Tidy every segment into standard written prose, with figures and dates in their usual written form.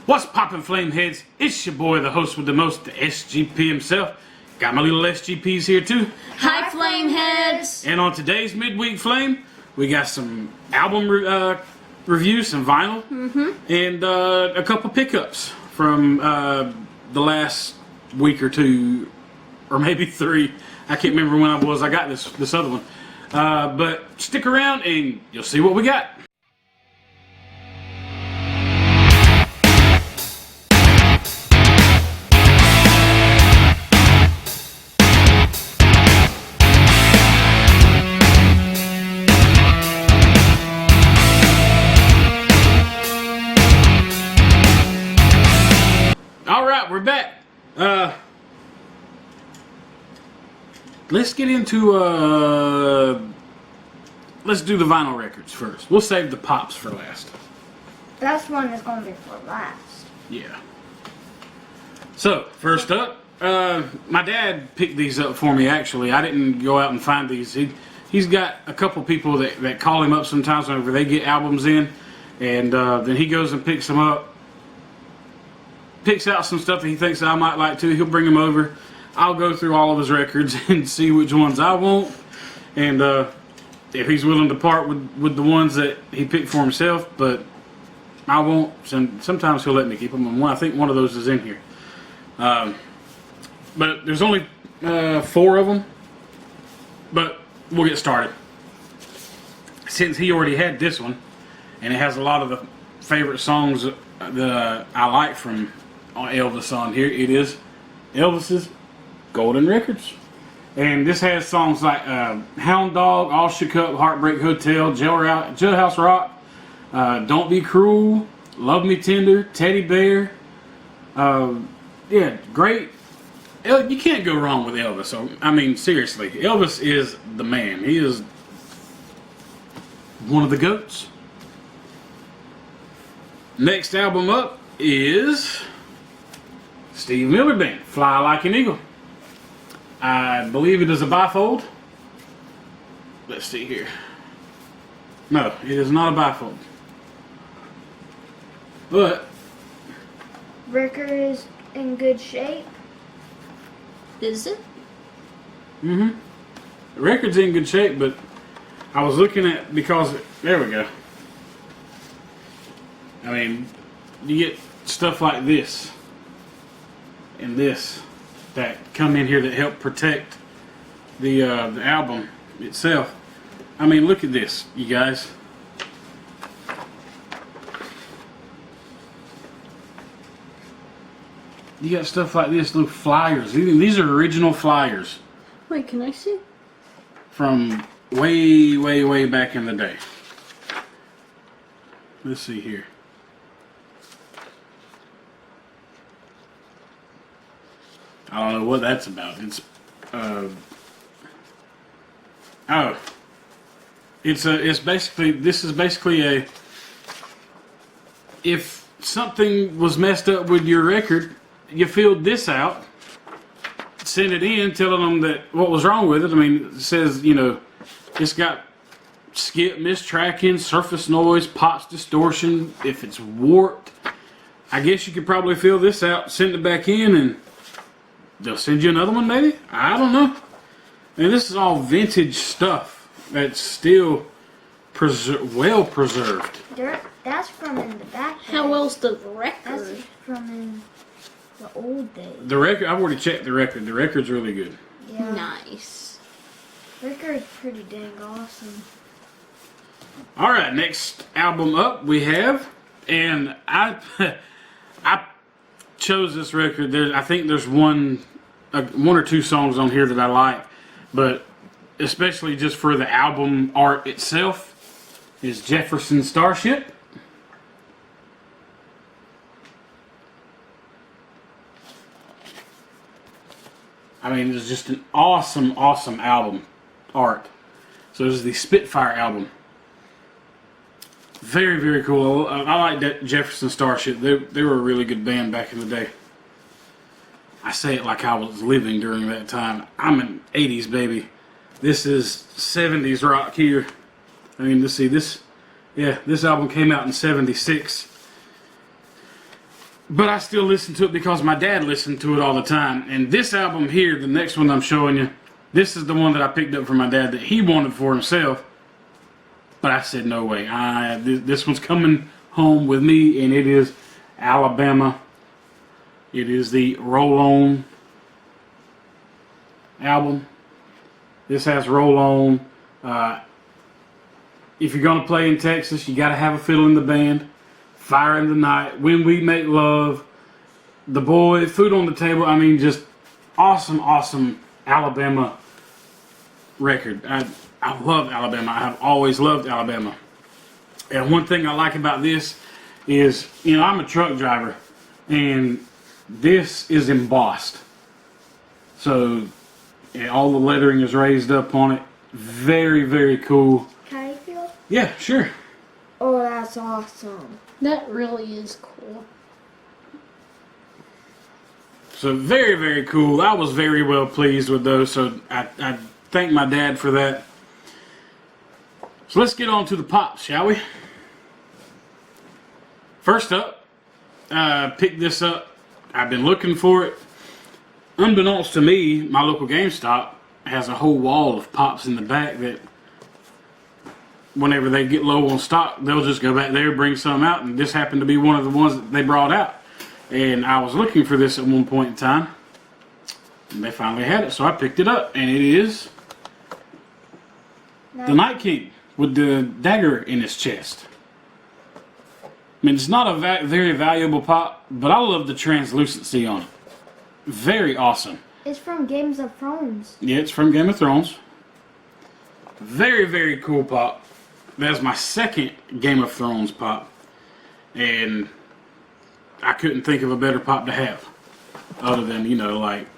What's poppin', Flameheads? It's your boy, the host with the most, the SGP himself. Got my little SGPs here too. Hi, Flameheads! And on today's Midweek Flame, we got some album reviews, some vinyl, and a couple pickups from the last week or two, or maybe 3. I can't remember when I got this other one. But stick around and you'll see what we got. Alright, we're back. Let's get into, let's do the vinyl records first. We'll save the pops for last. That's one that's going to be for last. Yeah. So, first up, my dad picked these up for me, actually. I didn't go out and find these. He's got a couple people that call him up sometimes whenever they get albums in, and then he goes and picks them up. Picks out some stuff that he thinks I might like too. He'll bring them over. I'll go through all of his records and see which ones I want, and if he's willing to part with the ones that he picked for himself, but I won't. Sometimes he'll let me keep them. And I think one of those is in here. But there's only 4 of them. But we'll get started. Since he already had this one, and it has a lot of the favorite songs that I like from Elvis on here, it is Elvis's Golden Records. And this has songs like Hound Dog, All Shook Up, Heartbreak Hotel, Jailhouse Rock, Don't Be Cruel, Love Me Tender, Teddy Bear. Yeah, great. You can't go wrong with Elvis. So, I mean, seriously, Elvis is the man. He is one of the GOATs. Next album up is Steve Miller Band, Fly Like an Eagle. I believe it is a bifold. Let's see here. No, it is not a bifold. But Record is in good shape. Is it? the record's in good shape, but I was looking at, because there we go. I mean, you get stuff like this and this that come in here that help protect the album itself. I mean, look at this, you guys. You got stuff like this, little flyers. These are original flyers. Wait, can I see? From way, way, way back in the day. Let's see here. I don't know what that's about. It's it's basically, this is basically a, if something was messed up with your record, you filled this out, send it in telling them that what was wrong with it. I mean, it says, you know, it's got skip, mistracking, surface noise, pots distortion, if it's warped. I guess you could probably fill this out, send it back in, and they'll send you another one, maybe? I don't know. And this is all vintage stuff that's still well preserved. That's from in the back. How else the record? That's from in the old days. The record, I've already checked the record. The record's really good. Yeah. Nice. Record's pretty dang awesome. Alright, next album up we have, and I chose this record. I think there's one or two songs on here that I like, but especially just for the album art itself is Jefferson Starship. I mean, it's just an awesome, awesome album art. So this is the Spitfire album. Very, very cool. I like that Jefferson Starship. They were a really good band back in the day. I say it like I was living during that time. I'm an 80s baby. This is 70s rock here. I mean, let's see, this album came out in 76. But I still listen to it because my dad listened to it all the time. And this album here, the next one I'm showing you, this is the one that I picked up from my dad that he wanted for himself. But I said, no way. This one's coming home with me, and it is Alabama. It is the Roll On album. This has Roll On. If you're going to play in Texas, you got to have a fiddle in the band. Fire in the Night, When We Make Love, The Boy, Food on the Table. I mean, just awesome, awesome Alabama record. I love Alabama. I have always loved Alabama. And one thing I like about this is, you know, I'm a truck driver, and this is embossed. So, and all the lettering is raised up on it. Very, very cool. Can I feel? Yeah, sure. Oh, that's awesome. That really is cool. So very, very cool. I was very well pleased with those. So I thank my dad for that. So let's get on to the pops, shall we? First up, picked this up. I've been looking for it. Unbeknownst to me, my local GameStop has a whole wall of pops in the back that whenever they get low on stock, they'll just go back there, bring some out, and this happened to be one of the ones that they brought out. And I was looking for this at one point in time, and they finally had it, so I picked it up, and it is the Night King with the dagger in his chest. I mean, it's not a very valuable pop, but I love the translucency on it. Very awesome. It's from Games of Thrones. Yeah, it's from Game of Thrones. Very, very cool pop. That's my second Game of Thrones pop. And I couldn't think of a better pop to have. Other than, you know, like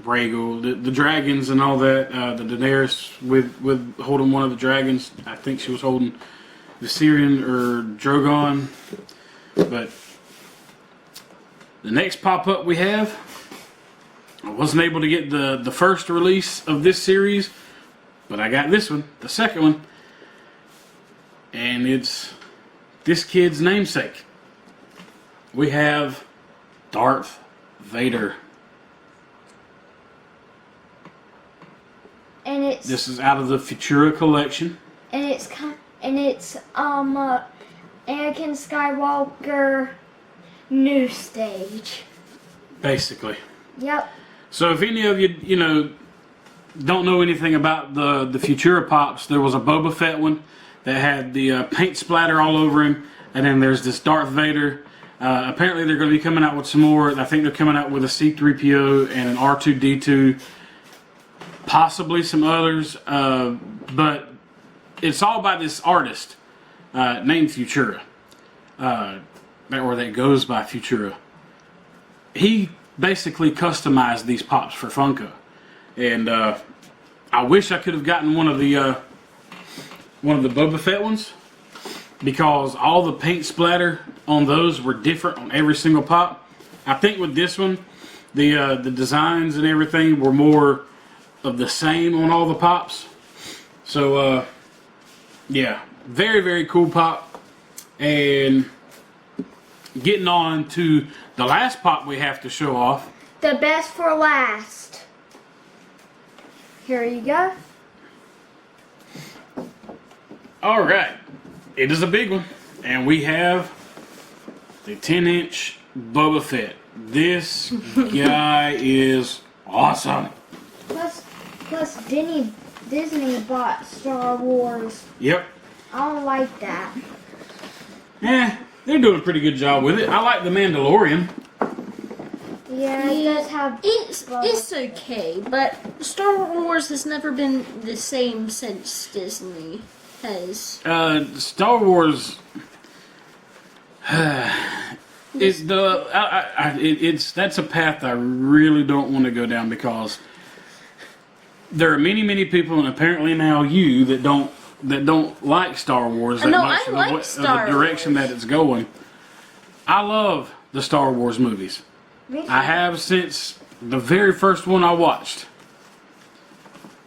Rhaegal, the dragons and all that. The Daenerys with holding one of the dragons. I think she was holding Viserion or Drogon. But the next pop-up we have, I wasn't able to get the first release of this series, but I got this one, the second one. And it's this kid's namesake. We have Darth Vader. And it's This is out of the Futura collection. and it's Anakin Skywalker new stage. Basically. Yep. So if any of you, you know, don't know anything about the Futura Pops, there was a Boba Fett one that had the paint splatter all over him, and then there's this Darth Vader. Apparently they're going to be coming out with some more. I think they're coming out with a C-3PO and an R2-D2, possibly some others, but it's all by this artist named Futura, or that goes by Futura. He basically customized these pops for Funko, and I wish I could have gotten one of the Boba Fett ones, because all the paint splatter on those were different on every single pop. I think with this one, the designs and everything were more of the same on all the pops. So yeah, very, very cool pop. And getting on to the last pop we have to show off. The best for last. Here you go. Alright, it is a big one. And we have the 10-inch Boba Fett. This guy is awesome. Plus Disney bought Star Wars. Yep. I don't like that. They're doing a pretty good job with it. I like the Mandalorian. Yeah, it does have. It's okay, but Star Wars has never been the same since Disney has. Star Wars. That's a path I really don't want to go down, because there are many people, and apparently now you, that don't like Star Wars that No, much, I like Star the direction Wars. that it's going. I love the Star Wars movies. Me too. I have since the very first one I watched.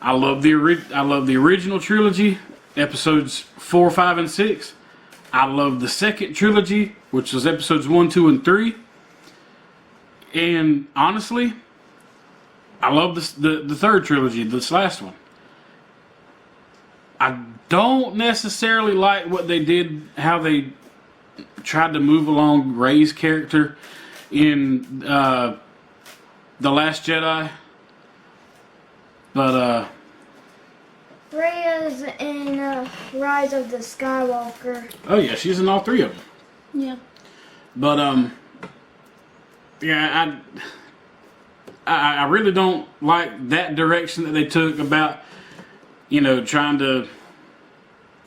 I love the original trilogy, episodes 4, 5, and 6. I love the second trilogy which was episodes 1, 2, and 3. And honestly, I love the third trilogy, this last one. I don't necessarily like what they did, how they tried to move along Rey's character in The Last Jedi. But Rey is in Rise of the Skywalker. oh yeah, she's in all 3 of them. Yeah. But yeah, I really don't like that direction that they took about, you know, trying to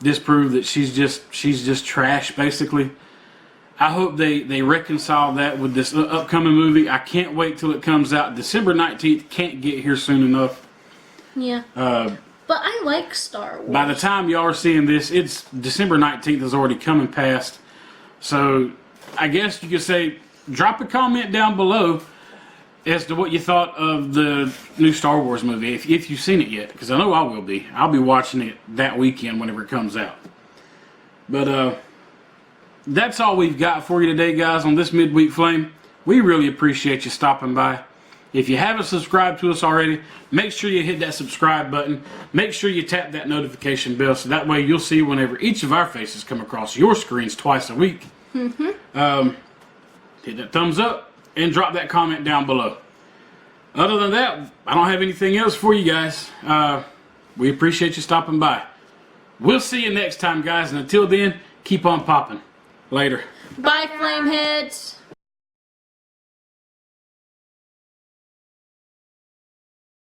disprove that she's just trash, basically. I hope they reconcile that with this upcoming movie. I can't wait till it comes out. December 19th can't get here soon enough. Yeah. But I like Star Wars. By the time y'all are seeing this, it's December 19th is already coming past. So I guess you could say, drop a comment down below as to what you thought of the new Star Wars movie, if you've seen it yet, because I know I will be. I'll be watching it that weekend whenever it comes out. But that's all we've got for you today, guys, on this Midweek Flame. We really appreciate you stopping by. If you haven't subscribed to us already, make sure you hit that subscribe button. Make sure you tap that notification bell so that way you'll see whenever each of our faces come across your screens twice a week. Hit that thumbs up and drop that comment down below. Other than that, I don't have anything else for you guys. We appreciate you stopping by. We'll see you next time, guys, and until then, keep on popping. Later. Bye, Flameheads.